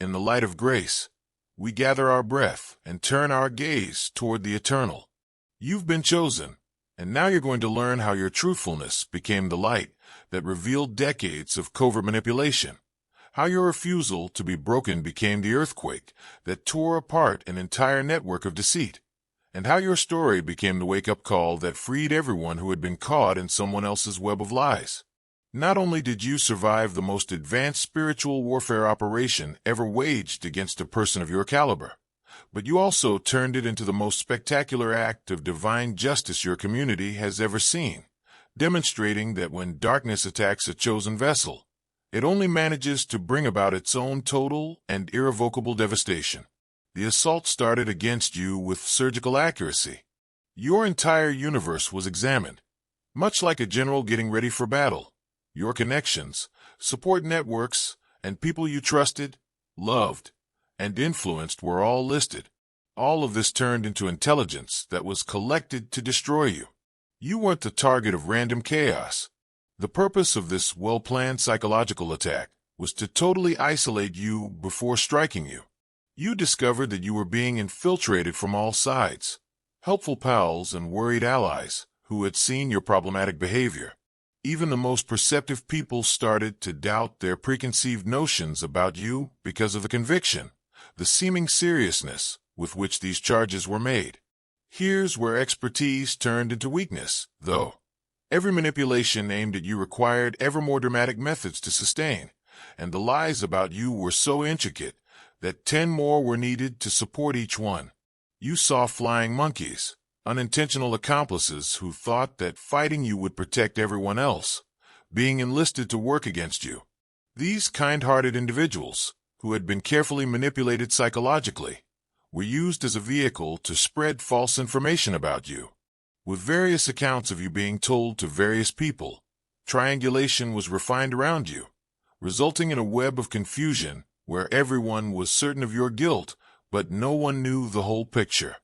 in the light of grace, we gather our breath and turn our gaze toward the eternal. You've been chosen, and now you're going to learn how your truthfulness became the light that revealed decades of covert manipulation, how your refusal to be broken became the earthquake that tore apart an entire network of deceit, and how your story became the wake-up call that freed everyone who had been caught in someone else's web of lies. Not only did you survive the most advanced spiritual warfare operation ever waged against a person of your caliber, but you also turned it into the most spectacular act of divine justice your community has ever seen, demonstrating that when darkness attacks a chosen vessel, it only manages to bring about its own total and irrevocable devastation. The assault started against you with surgical accuracy. Your entire universe was examined. Much like a general getting ready for battle, your connections, support networks, and people you trusted, loved, and influenced were all listed. All of this turned into intelligence that was collected to destroy you. You weren't the target of random chaos. The purpose of this well-planned psychological attack was to totally isolate you before striking you. You discovered that you were being infiltrated from all sides. Helpful pals and worried allies who had seen your problematic behavior. Even the most perceptive people started to doubt their preconceived notions about you because of the conviction, the seeming seriousness with which these charges were made. Here's where expertise turned into weakness, though. Every manipulation aimed at you required ever more dramatic methods to sustain, and the lies about you were so intricate that 10 more were needed to support each one. You saw flying monkeys, unintentional accomplices who thought that fighting you would protect everyone else, being enlisted to work against you. These kind-hearted individuals, who had been carefully manipulated psychologically, were used as a vehicle to spread false information about you. With various accounts of you being told to various people, triangulation was refined around you, resulting in a web of confusion where everyone was certain of your guilt, but no one knew the whole picture.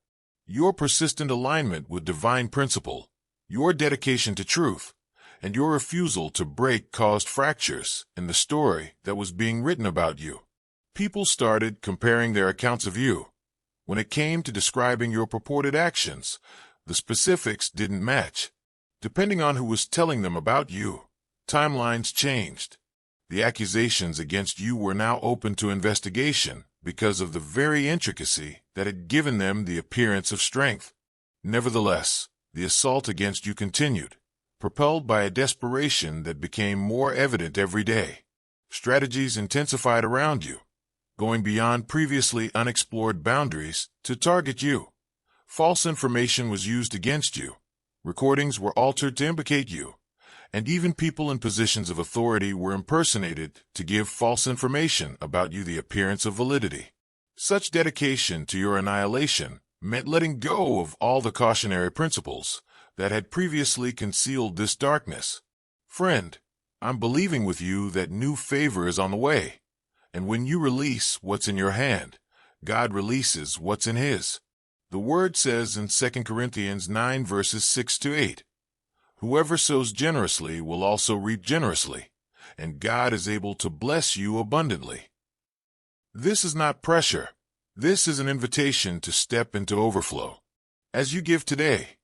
Your persistent alignment with divine principle, your dedication to truth, and your refusal to break caused fractures in the story that was being written about you. People started comparing their accounts of you. When it came to describing your purported actions, the specifics didn't match. Depending on who was telling them about you, timelines changed. The accusations against you were now open to investigation because of the very intricacy that had given them the appearance of strength. Nevertheless, the assault against you continued, propelled by a desperation that became more evident every day. Strategies intensified around you, going beyond previously unexplored boundaries to target you. False information was used against you. Recordings were altered to implicate you. And even people in positions of authority were impersonated to give false information about you the appearance of validity. Such dedication to your annihilation meant letting go of all the cautionary principles that had previously concealed this darkness. Friend, I'm believing with you that new favor is on the way, and when you release what's in your hand, God releases what's in His. The Word says in 2 Corinthians 9 verses 6 to 8, "Whoever sows generously will also reap generously, and God is able to bless you abundantly." This is not pressure. This is an invitation to step into overflow. As you give today,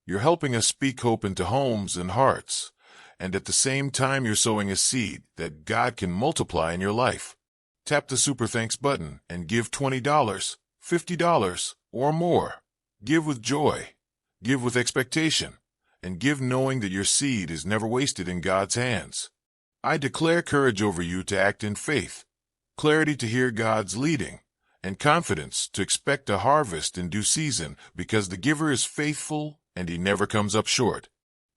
you're helping us speak hope into homes and hearts, and at the same time you're sowing a seed that God can multiply in your life. Tap the Super Thanks button and give $20, $50, or more. Give with joy. Give with expectation. And give knowing that your seed is never wasted in God's hands. I declare courage over you to act in faith, clarity to hear God's leading, and confidence to expect a harvest in due season because the giver is faithful and he never comes up short.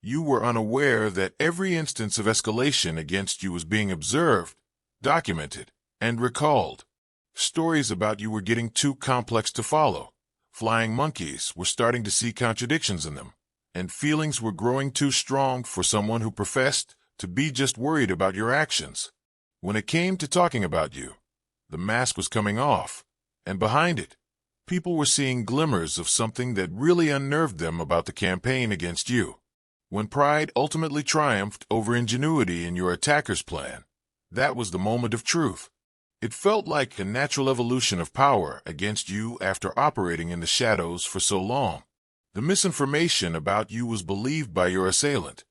You were unaware that every instance of escalation against you was being observed, documented, and recalled. Stories about you were getting too complex to follow. Flying monkeys were starting to see contradictions in them, and feelings were growing too strong for someone who professed to be just worried about your actions. When it came to talking about you, the mask was coming off, and behind it, people were seeing glimmers of something that really unnerved them about the campaign against you. When pride ultimately triumphed over ingenuity in your attacker's plan, that was the moment of truth. It felt like a natural evolution of power against you after operating in the shadows for so long. The misinformation about you was believed by your assailant.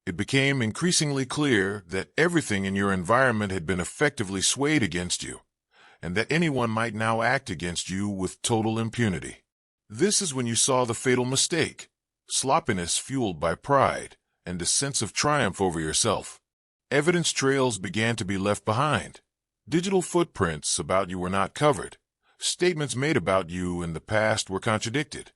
It became increasingly clear that everything in your environment had been effectively swayed against you, and that anyone might now act against you with total impunity. This is when you saw the fatal mistake: sloppiness fueled by pride and a sense of triumph over yourself. Evidence trails began to be left behind. Digital footprints about you were not covered. Statements made about you in the past were contradicted,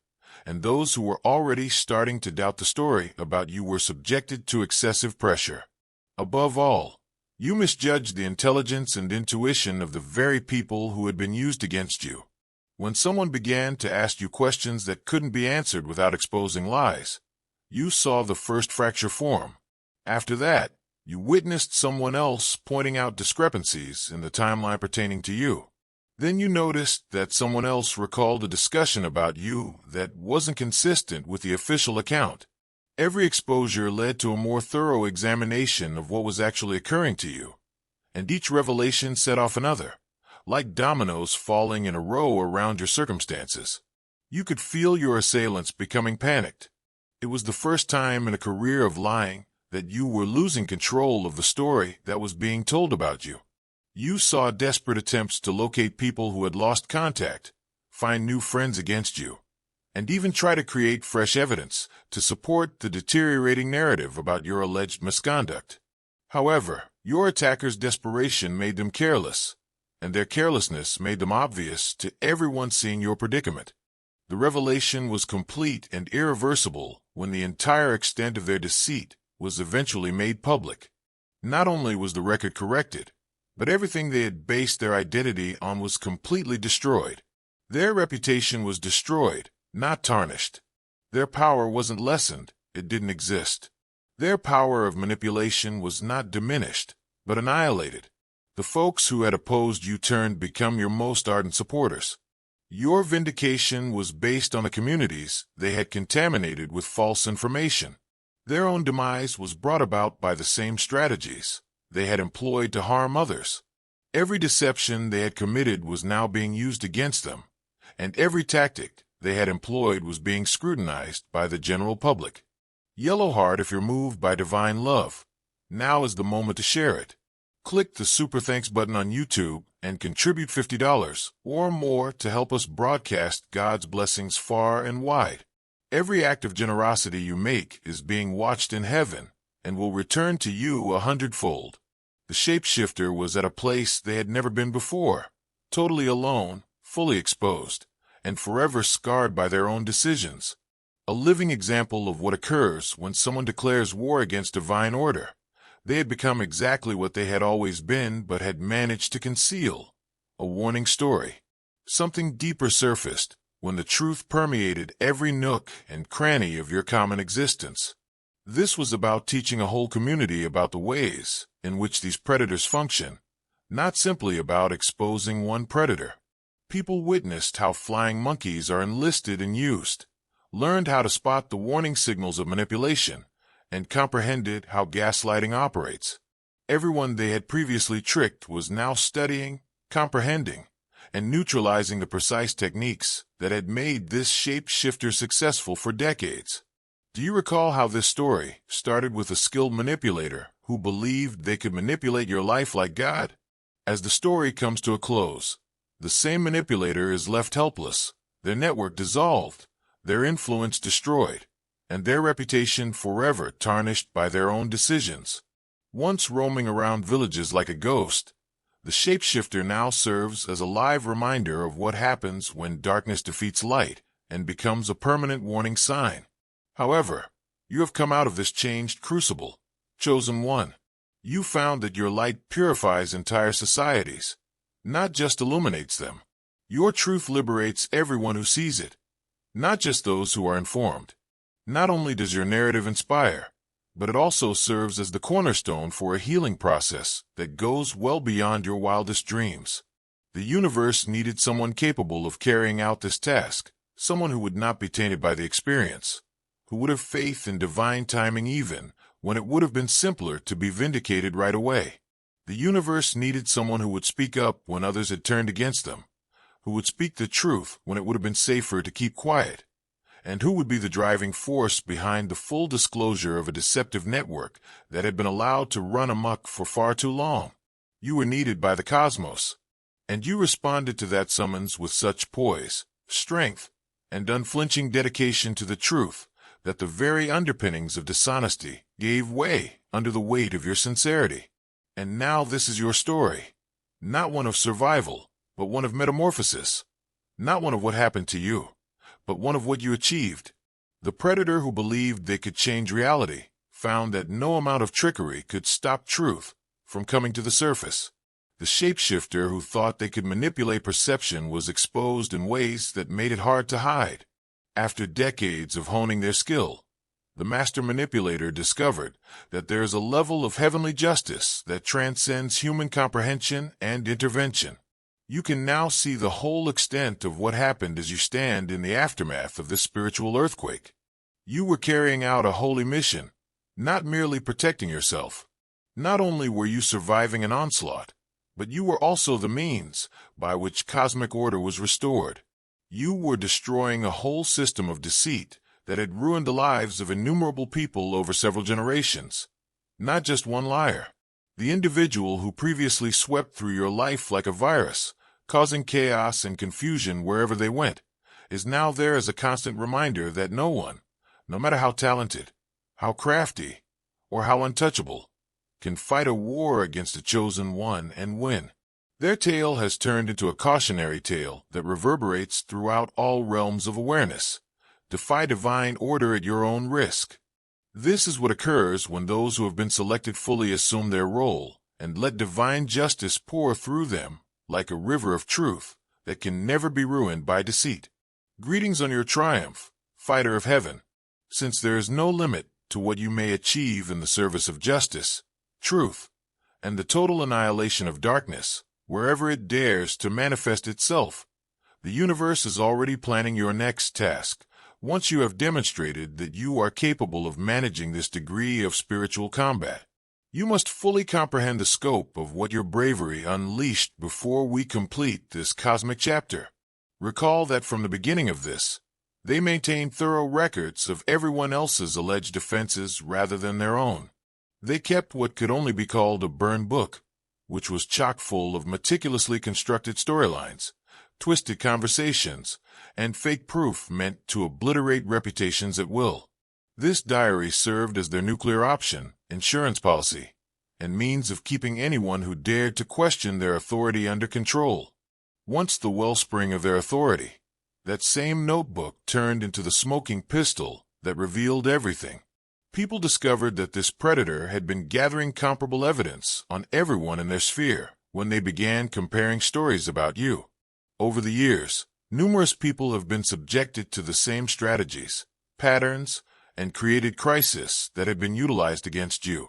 and those who were already starting to doubt the story about you were subjected to excessive pressure. Above all, you misjudged the intelligence and intuition of the very people who had been used against you. When someone began to ask you questions that couldn't be answered without exposing lies, you saw the first fracture form. After that, you witnessed someone else pointing out discrepancies in the timeline pertaining to you. Then you noticed that someone else recalled a discussion about you that wasn't consistent with the official account. Every exposure led to a more thorough examination of what was actually occurring to you, and each revelation set off another, like dominoes falling in a row around your circumstances. You could feel your assailants becoming panicked. It was the first time in a career of lying that you were losing control of the story that was being told about you. You saw desperate attempts to locate people who had lost contact, find new friends against you, and even try to create fresh evidence to support the deteriorating narrative about your alleged misconduct. However, your attackers' desperation made them careless, and their carelessness made them obvious to everyone seeing your predicament. The revelation was complete and irreversible when the entire extent of their deceit was eventually made public. Not only was the record corrected, but everything they had based their identity on was completely destroyed. Their reputation was destroyed, not tarnished. Their power wasn't lessened, it didn't exist. Their power of manipulation was not diminished, but annihilated. The folks who had opposed you turned become your most ardent supporters. Your vindication was based on the communities they had contaminated with false information. Their own demise was brought about by the same strategies they had employed to harm others. Every deception they had committed was now being used against them, and every tactic they had employed was being scrutinized by the general public. Yellow heart if you're moved by divine love. Now is the moment to share it. Click the Super Thanks button on YouTube and contribute $50 or more to help us broadcast God's blessings far and wide. Every act of generosity you make is being watched in heaven and will return to you 100-fold. The shapeshifter was at a place they had never been before, totally alone, fully exposed, and forever scarred by their own decisions. A living example of what occurs when someone declares war against divine order. They had become exactly what they had always been but had managed to conceal: a warning story. Something deeper surfaced when the truth permeated every nook and cranny of your common existence. This was about teaching a whole community about the ways in which these predators function, not simply about exposing one predator. People witnessed how flying monkeys are enlisted and used, learned how to spot the warning signals of manipulation, and comprehended how gaslighting operates. Everyone they had previously tricked was now studying, comprehending, and neutralizing the precise techniques that had made this shapeshifter successful for decades. Do you recall how this story started with a skilled manipulator who believed they could manipulate your life like God? As the story comes to a close, the same manipulator is left helpless, their network dissolved, their influence destroyed, and their reputation forever tarnished by their own decisions. Once roaming around villages like a ghost, the shapeshifter now serves as a live reminder of what happens when darkness defeats light and becomes a permanent warning sign. However, you have come out of this changed crucible, chosen one. You found that your light purifies entire societies, not just illuminates them. Your truth liberates everyone who sees it, not just those who are informed. Not only does your narrative inspire, but it also serves as the cornerstone for a healing process that goes well beyond your wildest dreams. The universe needed someone capable of carrying out this task, someone who would not be tainted by the experience, who would have faith in divine timing even when it would have been simpler to be vindicated right away. The universe needed someone who would speak up when others had turned against them, who would speak the truth when it would have been safer to keep quiet, and who would be the driving force behind the full disclosure of a deceptive network that had been allowed to run amok for far too long. You were needed by the cosmos, and you responded to that summons with such poise, strength, and unflinching dedication to the truth that the very underpinnings of dishonesty gave way under the weight of your sincerity. And now this is your story, not one of survival, but one of metamorphosis, not one of what happened to you, but one of what you achieved. The predator who believed they could change reality found that no amount of trickery could stop truth from coming to the surface. The shapeshifter who thought they could manipulate perception was exposed in ways that made it hard to hide. After decades of honing their skill, the master manipulator discovered that there is a level of heavenly justice that transcends human comprehension and intervention. You can now see the whole extent of what happened as you stand in the aftermath of this spiritual earthquake. You were carrying out a holy mission, not merely protecting yourself. Not only were you surviving an onslaught, but you were also the means by which cosmic order was restored. You were destroying a whole system of deceit that had ruined the lives of innumerable people over several generations. Not just one liar. The individual who previously swept through your life like a virus, causing chaos and confusion wherever they went, is now there as a constant reminder that no one, no matter how talented, how crafty, or how untouchable, can fight a war against the chosen one and win. Their tale has turned into a cautionary tale that reverberates throughout all realms of awareness. Defy divine order at your own risk. This is what occurs when those who have been selected fully assume their role and let divine justice pour through them like a river of truth that can never be ruined by deceit. Greetings on your triumph, fighter of heaven. Since there is no limit to what you may achieve in the service of justice, truth, and the total annihilation of darkness, wherever it dares to manifest itself, the universe is already planning your next task. Once you have demonstrated that you are capable of managing this degree of spiritual combat, you must fully comprehend the scope of what your bravery unleashed before we complete this cosmic chapter. Recall that from the beginning of this, they maintained thorough records of everyone else's alleged offenses rather than their own. They kept what could only be called a burned book, which was chock full of meticulously constructed storylines, twisted conversations, and fake proof meant to obliterate reputations at will. This diary served as their nuclear option, insurance policy, and means of keeping anyone who dared to question their authority under control. Once the wellspring of their authority, that same notebook turned into the smoking pistol that revealed everything. People discovered that this predator had been gathering comparable evidence on everyone in their sphere when they began comparing stories about you. Over the years, numerous people have been subjected to the same strategies, patterns, and created crises that had been utilized against you.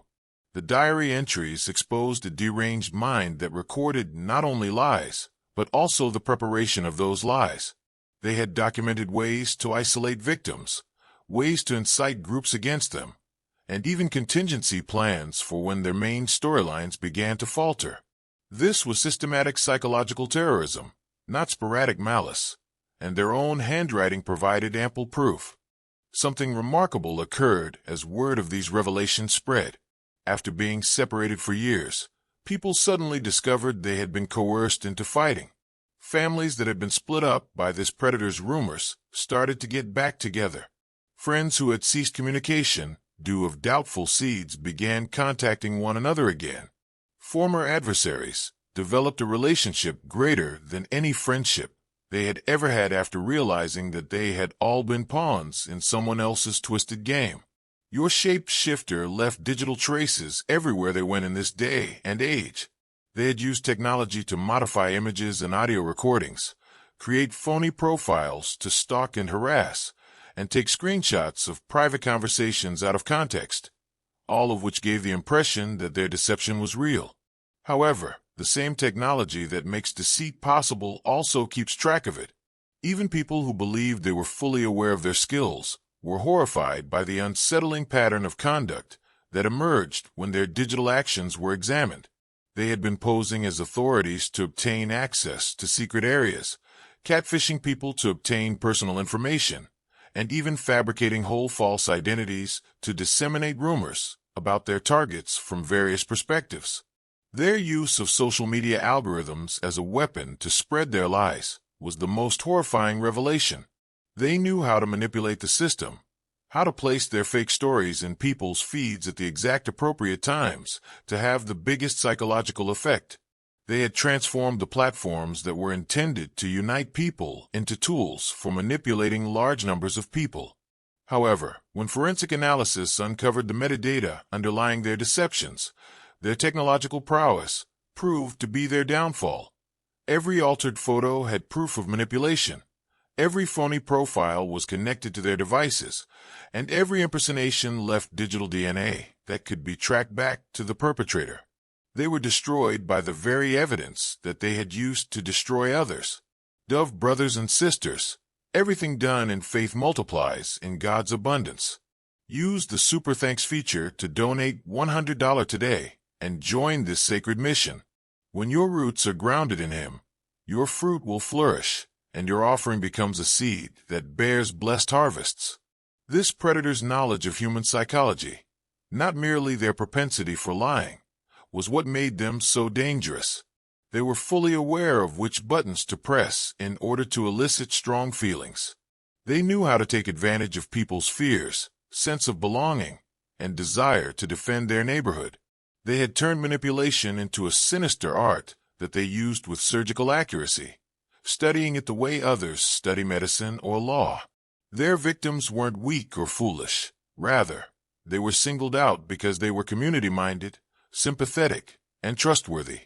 The diary entries exposed a deranged mind that recorded not only lies, but also the preparation of those lies. They had documented ways to isolate victims, ways to incite groups against them, and even contingency plans for when their main storylines began to falter. This was systematic psychological terrorism, not sporadic malice, and their own handwriting provided ample proof. Something remarkable occurred as word of these revelations spread. After being separated for years, people suddenly discovered they had been coerced into fighting. Families that had been split up by this predator's rumors started to get back together. Friends who had ceased communication due of doubtful seeds began contacting one another again. Former adversaries developed a relationship greater than any friendship they had ever had after realizing that they had all been pawns in someone else's twisted game. Your shape-shifter left digital traces everywhere they went in this day and age. They had used technology to modify images and audio recordings, create phony profiles to stalk and harass, and take screenshots of private conversations out of context, all of which gave the impression that their deception was real. However, the same technology that makes deceit possible also keeps track of it. Even people who believed they were fully aware of their skills were horrified by the unsettling pattern of conduct that emerged when their digital actions were examined. They had been posing as authorities to obtain access to secret areas, catfishing people to obtain personal information, and even fabricating whole false identities to disseminate rumors about their targets from various perspectives. Their use of social media algorithms as a weapon to spread their lies was the most horrifying revelation. They knew how to manipulate the system, how to place their fake stories in people's feeds at the exact appropriate times to have the biggest psychological effect. They had transformed the platforms that were intended to unite people into tools for manipulating large numbers of people. However, when forensic analysis uncovered the metadata underlying their deceptions, their technological prowess proved to be their downfall. Every altered photo had proof of manipulation. Every phony profile was connected to their devices, and every impersonation left digital DNA that could be tracked back to the perpetrator. They were destroyed by the very evidence that they had used to destroy others. Dove brothers and sisters, everything done in faith multiplies in God's abundance. Use the Super Thanks feature to donate $100 today and join this sacred mission. When your roots are grounded in Him, your fruit will flourish, and your offering becomes a seed that bears blessed harvests. This predator's knowledge of human psychology, not merely their propensity for lying, was what made them so dangerous. They were fully aware of which buttons to press in order to elicit strong feelings. They knew how to take advantage of people's fears, sense of belonging, and desire to defend their neighborhood. They had turned manipulation into a sinister art that they used with surgical accuracy, studying it the way others study medicine or law. Their victims weren't weak or foolish. Rather, they were singled out because they were community-minded, sympathetic, and trustworthy.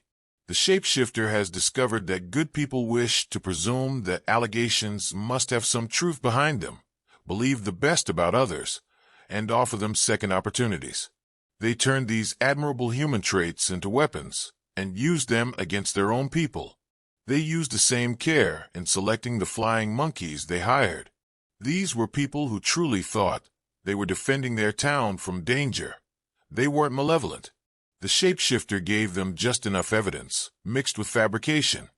The shapeshifter has discovered that good people wish to presume that allegations must have some truth behind them, believe the best about others, and offer them second opportunities. They turned these admirable human traits into weapons and used them against their own people. They used the same care in selecting the flying monkeys they hired. These were people who truly thought they were defending their town from danger. They weren't malevolent. The shapeshifter gave them just enough evidence, mixed with fabrication,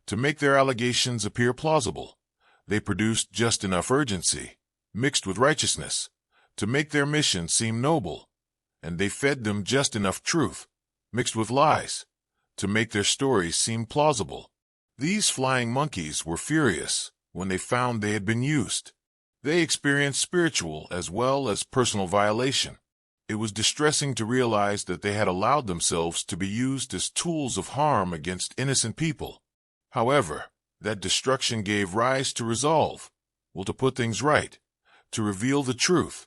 to make their allegations appear plausible. They produced just enough urgency, mixed with righteousness, to make their mission seem noble. And they fed them just enough truth, mixed with lies, to make their stories seem plausible. These flying monkeys were furious when they found they had been used. They experienced spiritual as well as personal violation. It was distressing to realize that they had allowed themselves to be used as tools of harm against innocent people. However, that destruction gave rise to resolve, to put things right, to reveal the truth,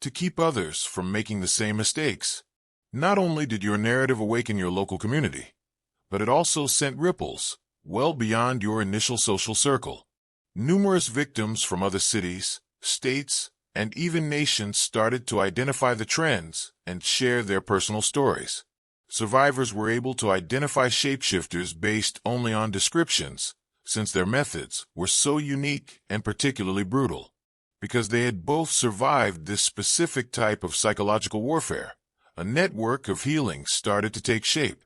to keep others from making the same mistakes. Not only did your narrative awaken your local community, but it also sent ripples well beyond your initial social circle. Numerous victims from other cities, states, and even nations started to identify the trends and share their personal stories. Survivors were able to identify shapeshifters based only on descriptions, since their methods were so unique and particularly brutal. Because they had both survived this specific type of psychological warfare, a network of healing started to take shape.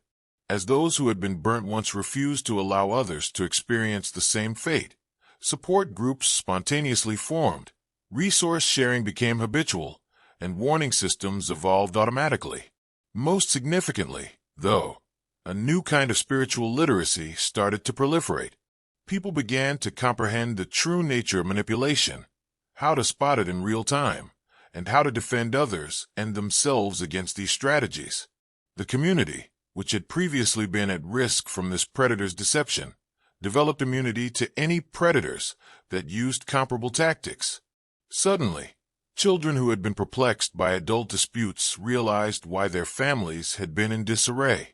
As those who had been burnt once refused to allow others to experience the same fate, support groups spontaneously formed, resource sharing became habitual, and warning systems evolved automatically. Most significantly, though, a new kind of spiritual literacy started to proliferate. People began to comprehend the true nature of manipulation, how to spot it in real time, and how to defend others and themselves against these strategies. The community, which had previously been at risk from this predator's deception, developed immunity to any predators that used comparable tactics. Suddenly, children who had been perplexed by adult disputes realized why their families had been in disarray.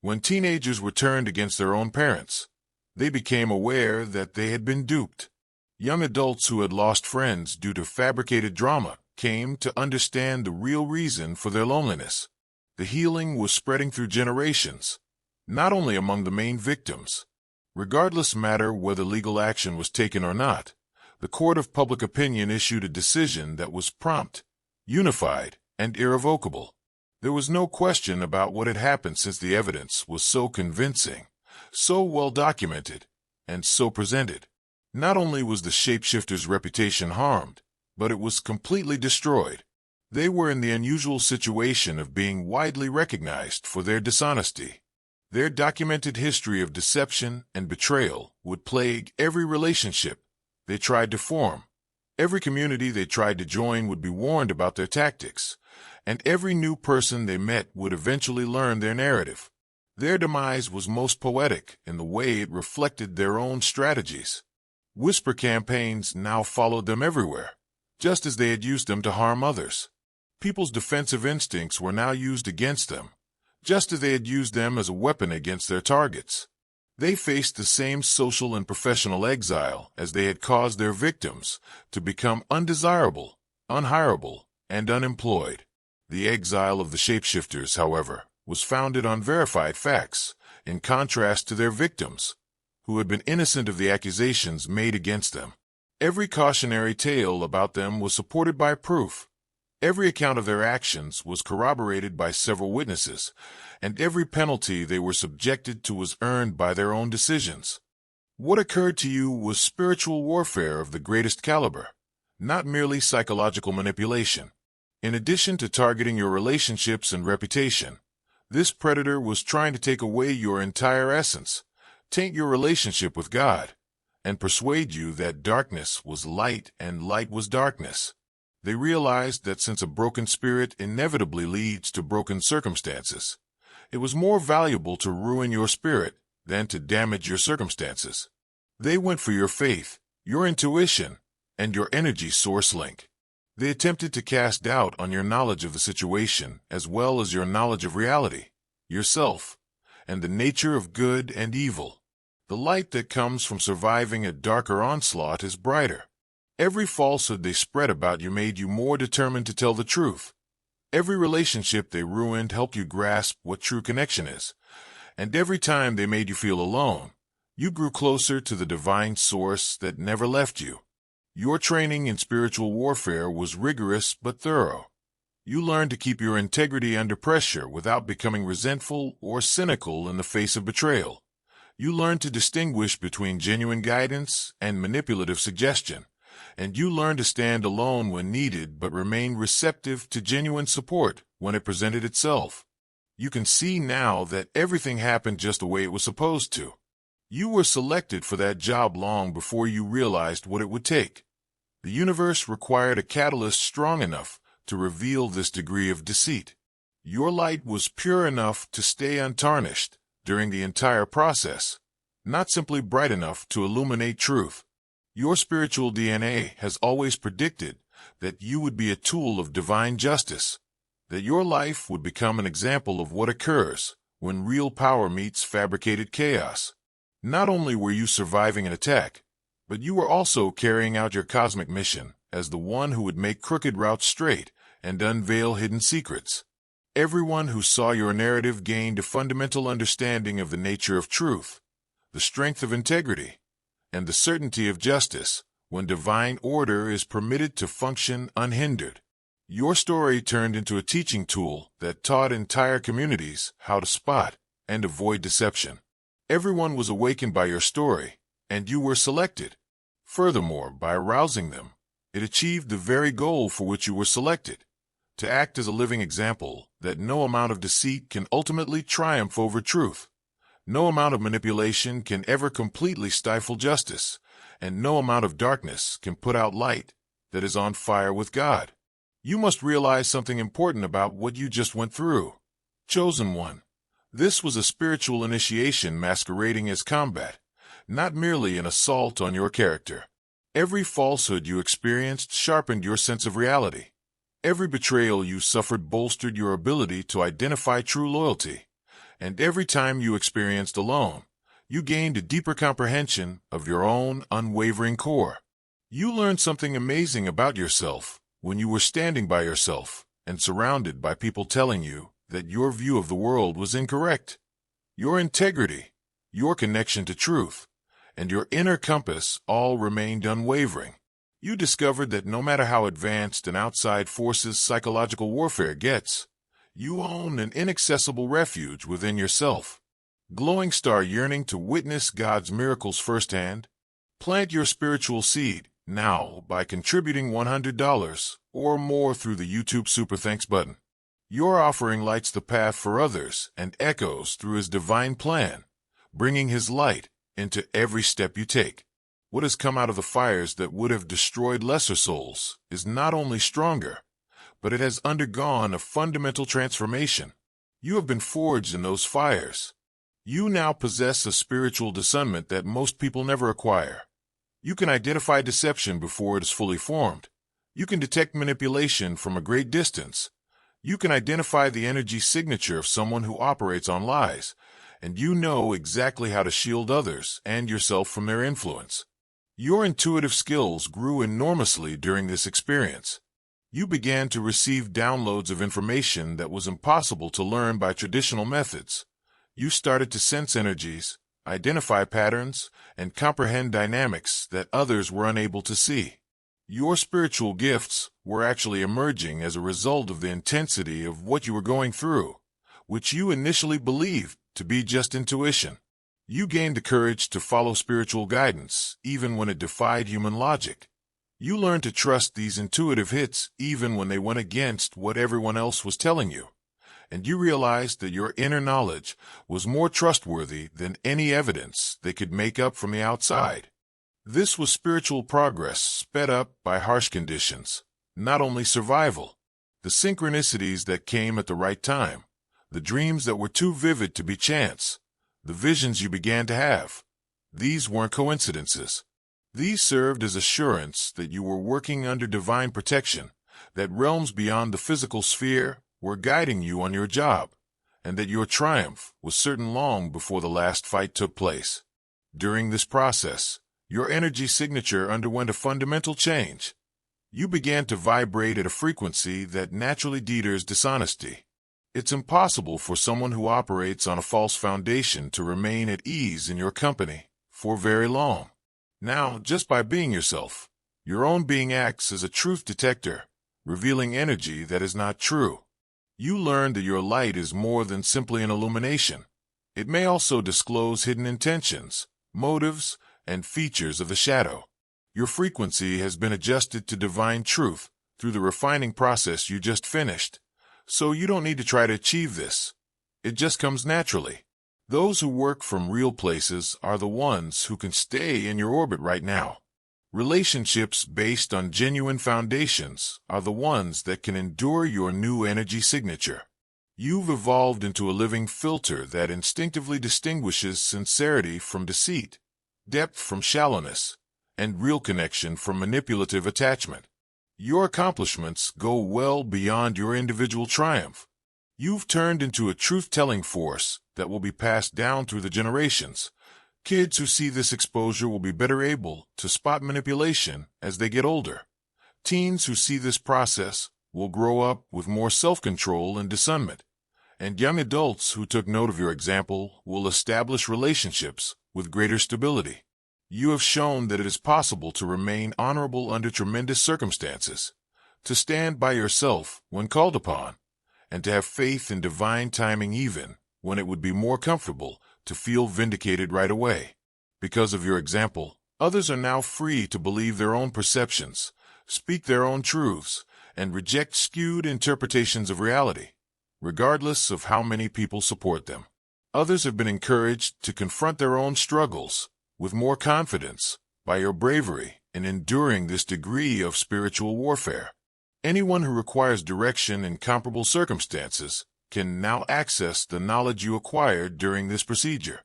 When teenagers were turned against their own parents, they became aware that they had been duped. Young adults who had lost friends due to fabricated drama came to understand the real reason for their loneliness. The healing was spreading through generations, not only among the main victims. Regardless matter whether legal action was taken or not, the court of public opinion issued a decision that was prompt, unified, and irrevocable. There was no question about what had happened since the evidence was so convincing, so well documented, and so presented. Not only was the shapeshifters' reputation harmed, but it was completely destroyed. They were in the unusual situation of being widely recognized for their dishonesty. Their documented history of deception and betrayal would plague every relationship they tried to form. Every community they tried to join would be warned about their tactics, and every new person they met would eventually learn their narrative. Their demise was most poetic in the way it reflected their own strategies. Whisper campaigns now followed them everywhere, just as they had used them to harm others. People's defensive instincts were now used against them, just as they had used them as a weapon against their targets. They faced the same social and professional exile as they had caused their victims to become undesirable, unhireable, and unemployed. The exile of the shapeshifters, however, was founded on verified facts, in contrast to their victims, who had been innocent of the accusations made against them. Every cautionary tale about them was supported by proof. Every account of their actions was corroborated by several witnesses, and every penalty they were subjected to was earned by their own decisions. What occurred to you was spiritual warfare of the greatest caliber, not merely psychological manipulation. In addition to targeting your relationships and reputation, this predator was trying to take away your entire essence, taint your relationship with God, and persuade you that darkness was light and light was darkness. They realized that since a broken spirit inevitably leads to broken circumstances, it was more valuable to ruin your spirit than to damage your circumstances. They went for your faith, your intuition, and your energy source link. They attempted to cast doubt on your knowledge of the situation as well as your knowledge of reality, yourself, and the nature of good and evil. The light that comes from surviving a darker onslaught is brighter. Every falsehood they spread about you made you more determined to tell the truth. Every relationship they ruined helped you grasp what true connection is. And every time they made you feel alone, you grew closer to the divine source that never left you. Your training in spiritual warfare was rigorous but thorough. You learned to keep your integrity under pressure without becoming resentful or cynical in the face of betrayal. You learned to distinguish between genuine guidance and manipulative suggestion. And you learn to stand alone when needed but remain receptive to genuine support when it presented itself. You can see now that everything happened just the way it was supposed to. You were selected for that job long before you realized what it would take. The universe required a catalyst strong enough to reveal this degree of deceit. Your light was pure enough to stay untarnished during the entire process, not simply bright enough to illuminate truth. Your spiritual DNA has always predicted that you would be a tool of divine justice, that your life would become an example of what occurs when real power meets fabricated chaos. Not only were you surviving an attack, but you were also carrying out your cosmic mission as the one who would make crooked routes straight and unveil hidden secrets. Everyone who saw your narrative gained a fundamental understanding of the nature of truth, the strength of integrity, and the certainty of justice when divine order is permitted to function unhindered. Your story turned into a teaching tool that taught entire communities how to spot and avoid deception. Everyone was awakened by your story, and you were selected. Furthermore, by arousing them, it achieved the very goal for which you were selected, to act as a living example that no amount of deceit can ultimately triumph over truth. No amount of manipulation can ever completely stifle justice, and no amount of darkness can put out light that is on fire with God. You must realize something important about what you just went through. Chosen one. This was a spiritual initiation masquerading as combat, not merely an assault on your character. Every falsehood you experienced sharpened your sense of reality. Every betrayal you suffered bolstered your ability to identify true loyalty. And every time you experienced alone, you gained a deeper comprehension of your own unwavering core. You learned something amazing about yourself when you were standing by yourself and surrounded by people telling you that your view of the world was incorrect. Your integrity, your connection to truth, and your inner compass all remained unwavering. You discovered that no matter how advanced an outside force's psychological warfare gets, You own an inaccessible refuge within yourself. Glowing star yearning to witness God's miracles firsthand? Plant your spiritual seed now by contributing $100 or more through the YouTube Super Thanks button. Your offering lights the path for others and echoes through His divine plan, bringing His light into every step you take. What has come out of the fires that would have destroyed lesser souls is not only stronger, but it has undergone a fundamental transformation. You have been forged in those fires. You now possess a spiritual discernment that most people never acquire. You can identify deception before it is fully formed. You can detect manipulation from a great distance. You can identify the energy signature of someone who operates on lies, and you know exactly how to shield others and yourself from their influence. Your intuitive skills grew enormously during this experience. You began to receive downloads of information that was impossible to learn by traditional methods. You started to sense energies, identify patterns, and comprehend dynamics that others were unable to see. Your spiritual gifts were actually emerging as a result of the intensity of what you were going through, which you initially believed to be just intuition. You gained the courage to follow spiritual guidance, even when it defied human logic. You learned to trust these intuitive hits even when they went against what everyone else was telling you. And you realized that your inner knowledge was more trustworthy than any evidence they could make up from the outside. This was spiritual progress sped up by harsh conditions, not only survival. The synchronicities that came at the right time, the dreams that were too vivid to be chance, the visions you began to have. These weren't coincidences. These served as assurance that you were working under divine protection, that realms beyond the physical sphere were guiding you on your job, and that your triumph was certain long before the last fight took place. During this process, your energy signature underwent a fundamental change. You began to vibrate at a frequency that naturally deters dishonesty. It's impossible for someone who operates on a false foundation to remain at ease in your company for very long. Now, just by being yourself, your own being acts as a truth detector, revealing energy that is not true. You learn that your light is more than simply an illumination. It may also disclose hidden intentions, motives, and features of the shadow. Your frequency has been adjusted to divine truth through the refining process you just finished. So you don't need to try to achieve this. It just comes naturally. Those who work from real places are the ones who can stay in your orbit right now. Relationships based on genuine foundations are the ones that can endure your new energy signature. You've evolved into a living filter that instinctively distinguishes sincerity from deceit, depth from shallowness, and real connection from manipulative attachment. Your accomplishments go well beyond your individual triumph. You've turned into a truth-telling force that will be passed down through the generations. Kids who see this exposure will be better able to spot manipulation as they get older. Teens who see this process will grow up with more self-control and discernment. And young adults who took note of your example will establish relationships with greater stability. You have shown that it is possible to remain honorable under tremendous circumstances, to stand by yourself when called upon, and to have faith in divine timing even when it would be more comfortable to feel vindicated right away. Because of your example, others are now free to believe their own perceptions, speak their own truths, and reject skewed interpretations of reality, regardless of how many people support them. Others have been encouraged to confront their own struggles with more confidence by your bravery in enduring this degree of spiritual warfare. Anyone who requires direction in comparable circumstances can now access the knowledge you acquired during this procedure.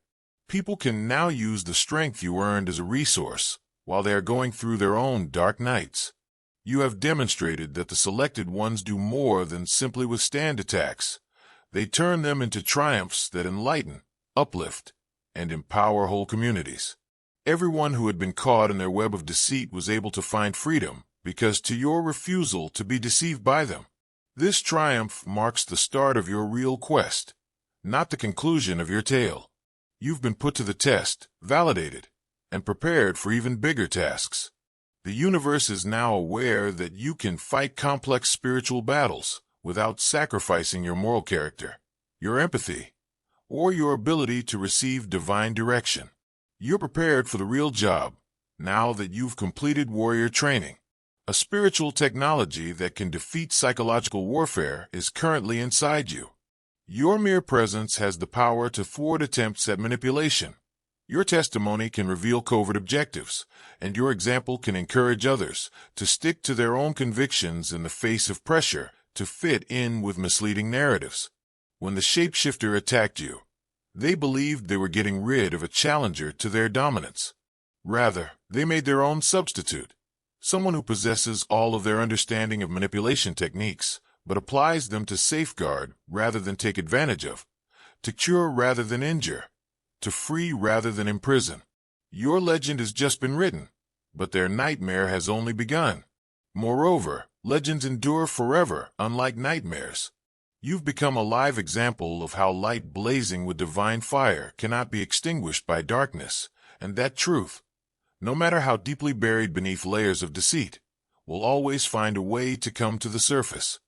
People can now use the strength you earned as a resource while they are going through their own dark nights. You have demonstrated that the selected ones do more than simply withstand attacks. They turn them into triumphs that enlighten, uplift, and empower whole communities. Everyone who had been caught in their web of deceit was able to find freedom because to your refusal to be deceived by them. This triumph marks the start of your real quest, not the conclusion of your tale. You've been put to the test, validated, and prepared for even bigger tasks. The universe is now aware that you can fight complex spiritual battles without sacrificing your moral character, your empathy, or your ability to receive divine direction. You're prepared for the real job now that you've completed warrior training. A spiritual technology that can defeat psychological warfare is currently inside you. Your mere presence has the power to thwart attempts at manipulation. Your testimony can reveal covert objectives, and your example can encourage others to stick to their own convictions in the face of pressure to fit in with misleading narratives. When the shapeshifter attacked you, they believed they were getting rid of a challenger to their dominance. Rather, they made their own substitute, someone who possesses all of their understanding of manipulation techniques, but applies them to safeguard rather than take advantage of, to cure rather than injure, to free rather than imprison. Your legend has just been written, but their nightmare has only begun. Moreover, legends endure forever, unlike nightmares. You've become a live example of how light blazing with divine fire cannot be extinguished by darkness, and that truth, no matter how deeply buried beneath layers of deceit, will always find a way to come to the surface.